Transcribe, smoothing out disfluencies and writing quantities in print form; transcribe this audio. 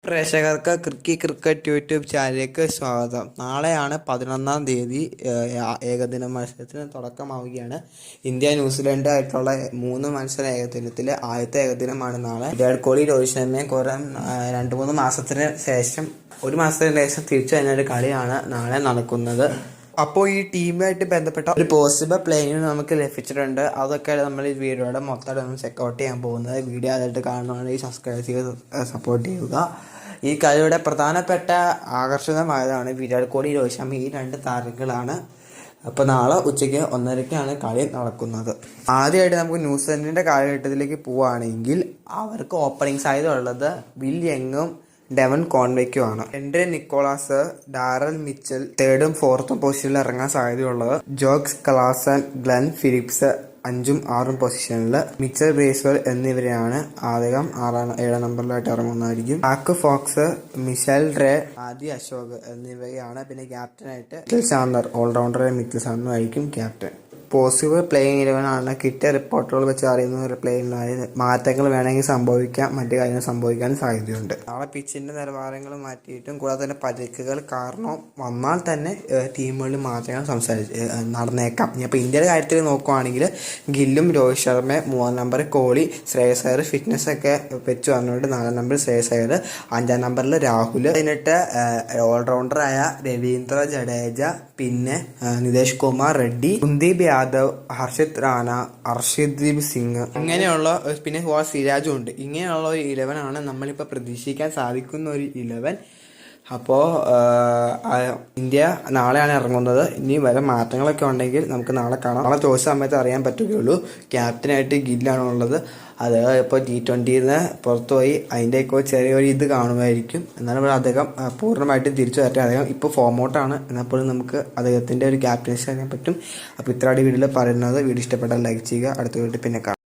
പ്രേക്ഷകർക്ക് cricket YouTube ചാനലിലേക്ക് സ്വാഗതം. നാളെയാണ് 11-ാം തീയതി ഏകദിന മത്സരത്തിന് തുടക്കമാവുകയാണ്. ഇന്ത്യ ന്യൂസിലൻഡ് ആയിട്ടുള്ള 3 മത്സര ഏകദിനത്തിലെ ആദ്യത്തെ ഏകദിനമാണ് നാളെ. വിരാട് കോഹ്ലി, രോഹിത് ശർമ്മയും 2-3 മാസത്തിന് ശേഷം തിരിച്ചു വരുന്ന ഒരു കളിയാണ് നാളെ നടക്കുന്നത്. അപ്പോൾ ഈ ടീമുമായിട്ട് ബന്ധപ്പെട്ട ഒരു പോസിബിൾ പ്ലേയിങ് നമുക്ക് ലഭിച്ചിട്ടുണ്ട്. അതൊക്കെ നമ്മൾ ഈ വീഡിയോയുടെ മൊത്തമായിട്ട് ചെക്കൗട്ട് ചെയ്യാൻ പോകുന്നത്. വീഡിയോ ആയിട്ട് കാണുകയാണെങ്കിൽ സബ്സ്ക്രൈബ് ചെയ്ത് സപ്പോർട്ട് ചെയ്യുക. ഈ കളിയുടെ പ്രധാനപ്പെട്ട ആകർഷകമായതാണ് വിരാട് കോഹ്ലി, രോഹിത് ശർമ്മ ഈ 2 താരങ്ങളാണ്. അപ്പോൾ നാളെ ഉച്ചയ്ക്ക് 1:30-ക്കാണ് കളി നടക്കുന്നത്. ആദ്യമായിട്ട് നമുക്ക് ന്യൂസിലൻഡിൻ്റെ കാലഘട്ടത്തിലേക്ക് പോവുകയാണെങ്കിൽ അവർക്ക് ഓപ്പണിംഗ് സാധ്യത ഉള്ളത് വിൽ യങ്ങും ഡെവൻ കോൺവേക്കുമാണ്. Henry Nicholls, Daryl Mitchell 3rd ഉം 4th ഉം പൊസിഷനിൽ ഇറങ്ങാൻ സാധ്യതയുള്ളത്. ജോക്സ് ക്ലാസൻ, ഗ്ലെൻ ഫിലിപ്സ് 5ഉം 6ഉം പൊസിഷനിൽ. മിച്ചൽ ബ്രേസ്വെൽ എന്നിവരെയാണ് ആദ്യം 7 നമ്പറിലായിട്ട് ഇറങ്ങുന്നതായിരിക്കും. ആക്ക് ഫോക്സ്, മിഷേൽ റേ, ആദി അശോക് എന്നിവയാണ്. പിന്നെ ക്യാപ്റ്റനായിട്ട് മിച്ചൽ സാന്ത്നർ, ഓൾറൗണ്ടറായ മിച്ചൽ സാന്ത്നർ ആയിരിക്കും ക്യാപ്റ്റൻ. പോസിബിൾ പ്ലേയിങ് 11 ആണ്. കിട്ടിയ റിപ്പോർട്ടുകൾ വെച്ച് അറിയുന്ന ഒരു പ്ലേയിങ് മാറ്റങ്ങൾ വേണമെങ്കിൽ സംഭവിക്കാം, മറ്റു കാര്യങ്ങൾ സംഭവിക്കാനും സാധ്യതയുണ്ട്. നാളെ പിച്ചിന്റെ നിലവാരങ്ങൾ മാറ്റിയിട്ടും കൂടാതെ തന്നെ പരിക്കുകൾ കാരണം വന്നാൽ തന്നെ ടീമുകളിൽ മാറ്റങ്ങൾ നടന്നേക്കാം. അപ്പോൾ ഇന്ത്യയുടെ കാര്യത്തിൽ നോക്കുകയാണെങ്കിൽ ഗില്ലും രോഹിത് ശർമ്മയും 3-ാം നമ്പർ, കോഹ്ലി, ശ്രേയസ് അയ്യർ ഫിറ്റ്നസ് ഒക്കെ വെച്ച് വന്നുകൊണ്ട് 4-ാം നമ്പർ ശ്രേയസ് അയ്യർ, 5-ാം നമ്പറിൽ രാഹുൽ, എന്നിട്ട് ഓൾറൗണ്ടറായ രവീന്ദ്ര ജഡേജ, പിന്നെ നിതേഷ് കുമാർ റെഡ്ഡി, കുൽദീപ് യാദവ്, ഹർഷിത് റാണ, അർഷദീപ് സിംഗ്, ഇങ്ങനെയുള്ള പിന്നെ സിരാജും ഉണ്ട്. ഇങ്ങനെയുള്ള ഒരു 11 ആണ് നമ്മളിപ്പോൾ പ്രതീക്ഷിക്കാൻ സാധിക്കുന്ന ഒരു 11. അപ്പോൾ ഇന്ത്യ നാളെയാണ് ഇറങ്ങുന്നത്. ഇനി വരെ മാറ്റങ്ങളൊക്കെ ഉണ്ടെങ്കിൽ നമുക്ക് നാളെ കാണാം. നാളെ ചോദിച്ച സമയത്ത് അറിയാൻ പറ്റുകയുള്ളൂ. ക്യാപ്റ്റനായിട്ട് ഗില്ലാണ് ഉള്ളത്. അത് ഇപ്പോൾ T20 പുറത്തു പോയി അതിൻ്റെയൊക്കെ ചെറിയൊരു ഇത് കാണുമായിരിക്കും. എന്നാലും അദ്ദേഹം പൂർണ്ണമായിട്ടും തിരിച്ചു വരട്ടെ. അദ്ദേഹം ഇപ്പോൾ ഫോം ഔട്ടാണ്. എന്നപ്പോഴും നമുക്ക് അദ്ദേഹത്തിൻ്റെ ഒരു ക്യാപ്റ്റൻസി അറിയാൻ പറ്റും. അപ്പോൾ ഇത്രയും വീഡിയോയിൽ പറയുന്നത്. വീഡിയോ ഇഷ്ടപ്പെട്ടാൽ ലൈക്ക് ചെയ്യുക. അടുത്ത വീഡിയോ പിന്നെ കാണാം.